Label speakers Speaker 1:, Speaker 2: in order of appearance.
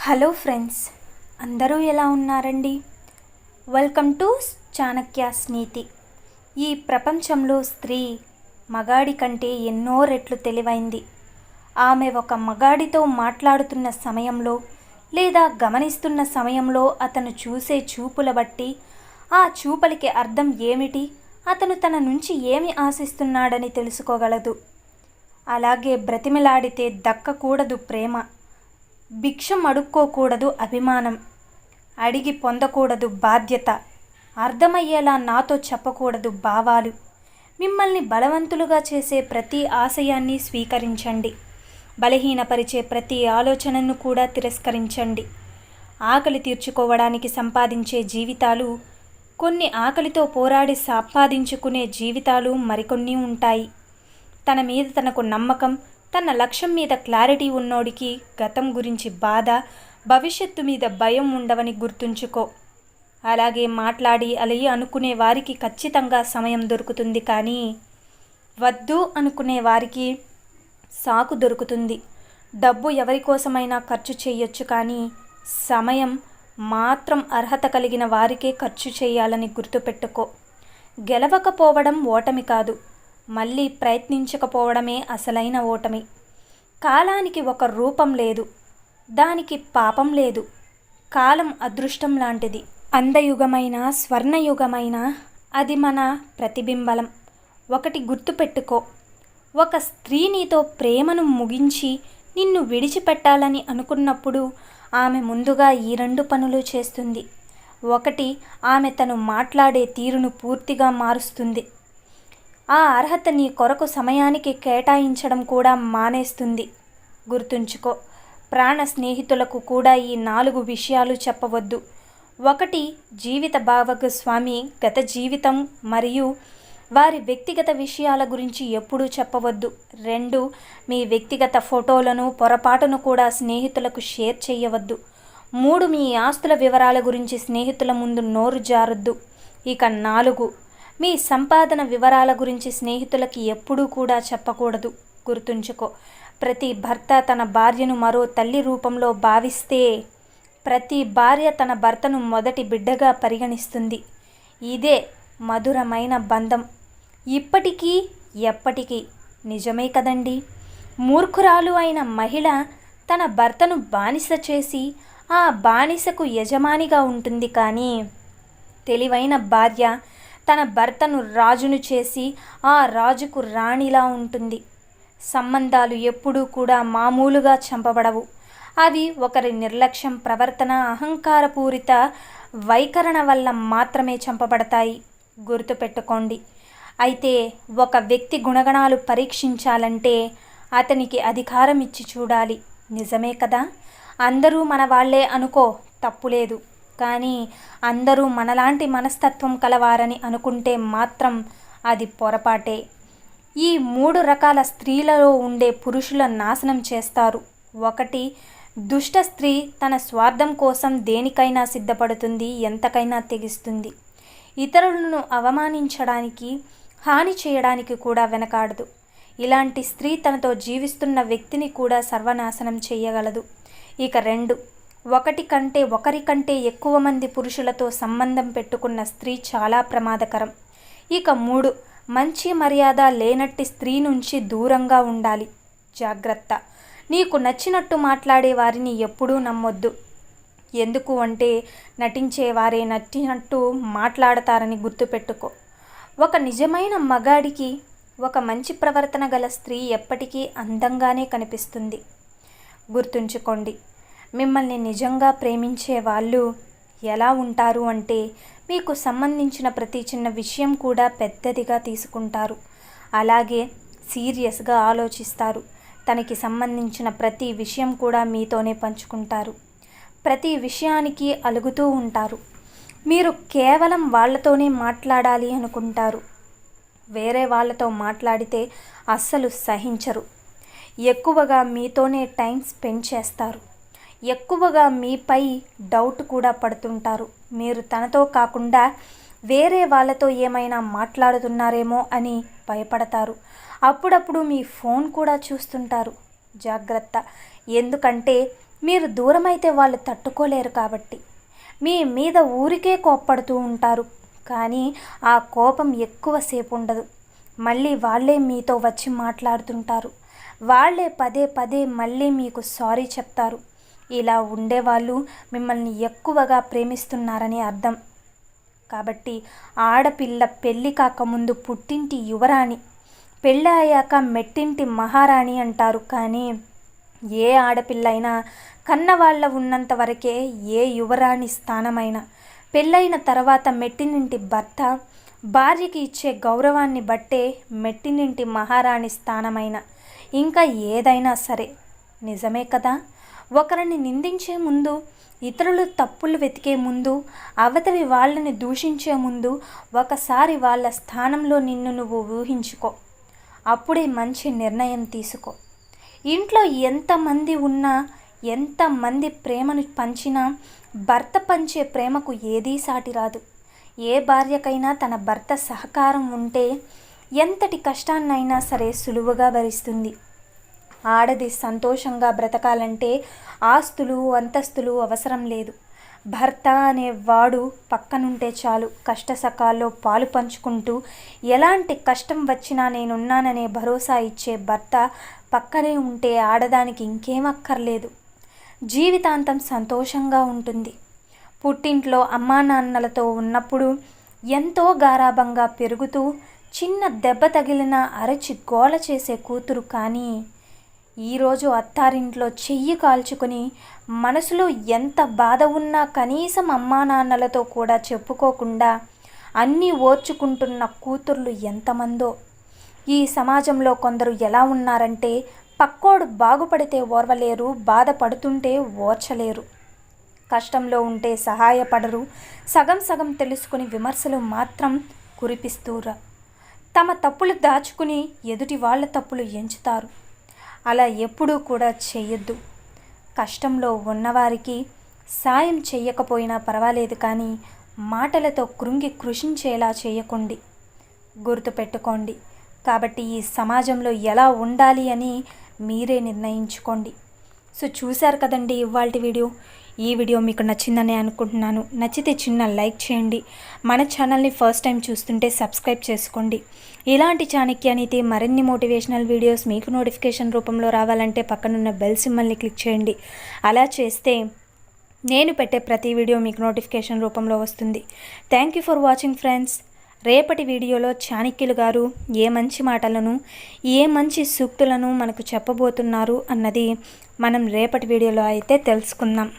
Speaker 1: Hello friends, అందరూ ఎలా ఉన్నారండి? వెల్కమ్ టు చాణక్యాస్ నీతి. ఈ ప్రపంచంలో స్త్రీ మగాడి కంటే ఎన్నో రెట్లు తెలివైంది. ఆమె ఒక మగాడితో మాట్లాడుతున్న సమయంలో లేదా గమనిస్తున్న సమయంలో అతను చూసే చూపుల బట్టి ఆ చూపలికి అర్థం ఏమిటి, అతను తన నుంచి ఏమి ఆశిస్తున్నాడని తెలుసుకోగలదు. అలాగే బ్రతిమిలాడితే దక్కకూడదు ప్రేమ, భిక్షం అడుక్కోకూడదు అభిమానం, అడిగి పొందకూడదు బాధ్యత, అర్థమయ్యేలా నాతో చెప్పకూడదు భావాలు. మిమ్మల్ని బలవంతులుగా చేసే ప్రతి ఆశయాన్ని స్వీకరించండి. బలహీనపరిచే ప్రతి ఆలోచనను కూడా తిరస్కరించండి. ఆకలి తీర్చుకోవడానికి సంపాదించే జీవితాలు, కొన్ని ఆకలితో పోరాడి సంపాదించుకునే జీవితాలు మరికొన్ని ఉంటాయి. తన మీద తనకు నమ్మకం, తన లక్ష్యం మీద క్లారిటీ ఉన్నోడికి గతం గురించి బాధ, భవిష్యత్తు మీద భయం ఉండవని గుర్తుంచుకో. అలాగే మాట్లాడి అలయి అనుకునే వారికి ఖచ్చితంగా సమయం దొరుకుతుంది, కానీ వద్దు అనుకునే వారికి సాకు దొరుకుతుంది. డబ్బు ఎవరికోసమైనా ఖర్చు చేయొచ్చు, కానీ సమయం మాత్రం అర్హత కలిగిన వారికే ఖర్చు చేయాలని గుర్తుపెట్టుకో. గెలవకపోవడం ఓటమి కాదు, మళ్ళీ ప్రయత్నించకపోవడమే అసలైన ఓటమి. కాలానికి ఒక రూపం లేదు, దానికి పాపం లేదు. కాలం అదృష్టం లాంటిది. అందయుగమైన స్వర్ణయుగమైన అది మన ప్రతిబింబలం. ఒకటి గుర్తుపెట్టుకో, ఒక స్త్రీ నీతో ప్రేమను ముగించి నిన్ను విడిచిపెట్టాలని అనుకున్నప్పుడు ఆమె ముందుగా ఈ 2 పనులు చేస్తుంది. ఒకటి, ఆమె తను మాట్లాడే తీరును పూర్తిగా మారుస్తుంది. ఆ అర్హత నీ కొరకు సమయానికి కేటాయించడం కూడా మానేస్తుంది. గుర్తుంచుకో, ప్రాణ స్నేహితులకు కూడా ఈ 4 విషయాలు చెప్పవద్దు. ఒకటి, జీవిత భాగస్వామి గత జీవితం మరియు వారి వ్యక్తిగత విషయాల గురించి ఎప్పుడూ చెప్పవద్దు. 2, మీ వ్యక్తిగత ఫోటోలను పొరపాటును కూడా స్నేహితులకు షేర్ చేయవద్దు. 3, మీ ఆస్తుల వివరాల గురించి స్నేహితుల ముందు నోరు జారొద్దు. ఇక 4, మీ సంపాదన వివరాల గురించి స్నేహితులకి ఎప్పుడూ కూడా చెప్పకూడదు. గుర్తుంచుకో, ప్రతి భర్త తన భార్యను మరో తల్లి రూపంలో భావిస్తే ప్రతి భార్య తన భర్తను మొదటి బిడ్డగా పరిగణిస్తుంది. ఇదే మధురమైన బంధం, ఇప్పటికీ ఎప్పటికీ. నిజమే కదండి? మూర్ఖురాలు అయిన మహిళ తన భర్తను బానిస చేసి ఆ బానిసకు యజమానిగా ఉంటుంది, కానీ తెలివైన భార్య తన భర్తను రాజును చేసి ఆ రాజుకు రాణిలా ఉంటుంది. సంబంధాలు ఎప్పుడూ కూడా మామూలుగా చంపబడవు. అవి ఒకరి నిర్లక్ష్యం, ప్రవర్తన, అహంకారపూరిత వైఖరణ వల్ల మాత్రమే చంపబడతాయి. గుర్తుపెట్టుకోండి. అయితే ఒక వ్యక్తి గుణగణాలు పరీక్షించాలంటే అతనికి అధికారం ఇచ్చి చూడాలి. నిజమే కదా? అందరూ మన వాళ్ళే అనుకో, తప్పులేదు. కానీ అందరూ మనలాంటి మనస్తత్వం కలవారని అనుకుంటే మాత్రం అది పొరపాటే. ఈ 3 రకాల స్త్రీలలో ఉండే పురుషుల నాశనం చేస్తారు. 1, దుష్ట స్త్రీ తన స్వార్థం కోసం దేనికైనా సిద్ధపడుతుంది, ఎంతకైనా తెగిస్తుంది. ఇతరులను అవమానించడానికి, హాని చేయడానికి కూడా వెనకాడదు. ఇలాంటి స్త్రీ తనతో జీవిస్తున్న వ్యక్తిని కూడా సర్వనాశనం చేయగలదు. ఇక 2, ఒకరి కంటే ఎక్కువ మంది పురుషులతో సంబంధం పెట్టుకున్న స్త్రీ చాలా ప్రమాదకరం. ఇక 3, మంచి మర్యాద లేనట్టి స్త్రీ నుంచి దూరంగా ఉండాలి. జాగ్రత్త. నీకు నచ్చినట్టు మాట్లాడే వారిని ఎప్పుడూ నమ్మొద్దు. ఎందుకు అంటే నటించేవారే నచ్చినట్టు మాట్లాడతారని గుర్తుపెట్టుకో. ఒక నిజమైన మగాడికి ఒక మంచి ప్రవర్తన గల స్త్రీ ఎప్పటికీ అందంగానే కనిపిస్తుంది. గుర్తుంచుకోండి, మిమ్మల్ని నిజంగా ప్రేమించే వాళ్ళు ఎలా ఉంటారు అంటే మీకు సంబంధించిన ప్రతి చిన్న విషయం కూడా పెద్దదిగా తీసుకుంటారు. అలాగే సీరియస్గా ఆలోచిస్తారు. తనకి సంబంధించిన ప్రతి విషయం కూడా మీతోనే పంచుకుంటారు. ప్రతి విషయానికి అలుగుతూ ఉంటారు. మీరు కేవలం వాళ్ళతోనే మాట్లాడాలి అనుకుంటారు. వేరే వాళ్ళతో మాట్లాడితే అస్సలు సహించరు. ఎక్కువగా మీతోనే టైం స్పెండ్ చేస్తారు. ఎక్కువగా మీపై డౌట్ కూడా పడుతుంటారు. మీరు తనతో కాకుండా వేరే వాళ్ళతో ఏమైనా మాట్లాడుతున్నారేమో అని భయపడతారు. అప్పుడప్పుడు మీ ఫోన్ కూడా చూస్తుంటారు. జాగ్రత్త. ఎందుకంటే మీరు దూరమైతే వాళ్ళు తట్టుకోలేరు కాబట్టి మీ మీద ఊరికే కోప్పడుతూ ఉంటారు. కానీ ఆ కోపం ఎక్కువసేపు ఉండదు. మళ్ళీ వాళ్ళే మీతో వచ్చి మాట్లాడుతుంటారు. వాళ్ళే పదే పదే మళ్ళీ మీకు సారీ చెప్తారు. ఇలా ఉండేవాళ్ళు మిమ్మల్ని ఎక్కువగా ప్రేమిస్తున్నారని అర్థం. కాబట్టి ఆడపిల్ల పెళ్ళి కాకముందు పుట్టింటి యువరాణి, పెళ్ళి అయ్యాక మెట్టింటి మహారాణి అంటారు. కానీ ఏ ఆడపిల్ల అయినా కన్నవాళ్ళ ఉన్నంత వరకే ఏ యువరాణి స్థానమైనా, పెళ్ళైన తర్వాత మెట్టినింటి భర్త భార్యకి ఇచ్చే గౌరవాన్ని బట్టే మెట్టినింటి మహారాణి స్థానమైన ఇంకా ఏదైనా సరే. నిజమే కదా? ఒకరిని నిందించే ముందు, ఇతరులు తప్పులు వెతికే ముందు, అవతలి వాళ్ళని దూషించే ముందు ఒకసారి వాళ్ళ స్థానంలో నిన్ను నువ్వు ఊహించుకో. అప్పుడే మంచి నిర్ణయం తీసుకో. ఇంట్లో ఎంతమంది ఉన్నా, ఎంతమంది ప్రేమను పంచినా భర్త పంచే ప్రేమకు ఏదీ సాటి రాదు. ఏ భార్యకైనా తన భర్త సహకారం ఉంటే ఎంతటి కష్టాన్నైనా సరే సులువుగా భరిస్తుంది. ఆడది సంతోషంగా బ్రతకాలంటే ఆస్తులు అంతస్తులు అవసరం లేదు. భర్త అనేవాడు పక్కనుంటే చాలు. కష్టసకాల్లో పాలు పంచుకుంటూ ఎలాంటి కష్టం వచ్చినా నేనున్నాననే భరోసా ఇచ్చే భర్త పక్కనే ఉంటే ఆడదానికి ఇంకేం అక్కర్లేదు. జీవితాంతం సంతోషంగా ఉంటుంది. పుట్టింట్లో అమ్మా నాన్నలతో ఉన్నప్పుడు ఎంతో గారాబంగా పెరుగుతూ చిన్న దెబ్బ తగిలిన అరచి గోల చేసే కూతురు. కానీ ఈరోజు అత్తారింట్లో చెయ్యి కాల్చుకొని మనసులో ఎంత బాధ ఉన్నా కనీసం అమ్మా నాన్నలతో కూడా చెప్పుకోకుండా అన్నీ ఓర్చుకుంటున్న కూతుర్లు ఎంతమందో. ఈ సమాజంలో కొందరు ఎలా ఉన్నారంటే పక్కోడు బాగుపడితే ఓర్వలేరు, బాధపడుతుంటే ఓర్చలేరు. కష్టంలో ఉంటే సహాయపడరు. సగం సగం తెలుసుకుని విమర్శలు మాత్రం కురిపిస్తూరా. తమ తప్పులు దాచుకుని ఎదుటి వాళ్ళ తప్పులు ఎంచుతారు. అలా ఎప్పుడూ కూడా చేయొద్దు. కష్టంలో ఉన్నవారికి సాయం చెయ్యకపోయినా పర్వాలేదు, కానీ మాటలతో కృంగి కృషించేలా చేయకండి. గుర్తుపెట్టుకోండి. కాబట్టి ఈ సమాజంలో ఎలా ఉండాలి అని మీరే నిర్ణయించుకోండి. సో చూశారు కదండి ఇవాల్టి వీడియో. ఈ వీడియో మీకు నచ్చిందని అనుకుంటున్నాను. నచ్చితే చిన్న లైక్ చేయండి. మన ఛానల్ని ఫస్ట్ టైం చూస్తుంటే సబ్స్క్రైబ్ చేసుకోండి. ఇలాంటి చాణక్య నీతి మరిన్ని మోటివేషనల్ వీడియోస్ మీకు నోటిఫికేషన్ రూపంలో రావాలంటే పక్కనున్న బెల్ సింబల్ని క్లిక్ చేయండి. అలా చేస్తే నేను పెట్టే ప్రతి వీడియో మీకు నోటిఫికేషన్ రూపంలో వస్తుంది. Thank you for watching friends. రేపటి వీడియోలో చాణక్యులు గారు ఏ మంచి మాటలను, ఏ మంచి సూక్తులను మనకు చెప్పబోతున్నారు అన్నది మనం రేపటి వీడియోలో అయితే తెలుసుకుందాం.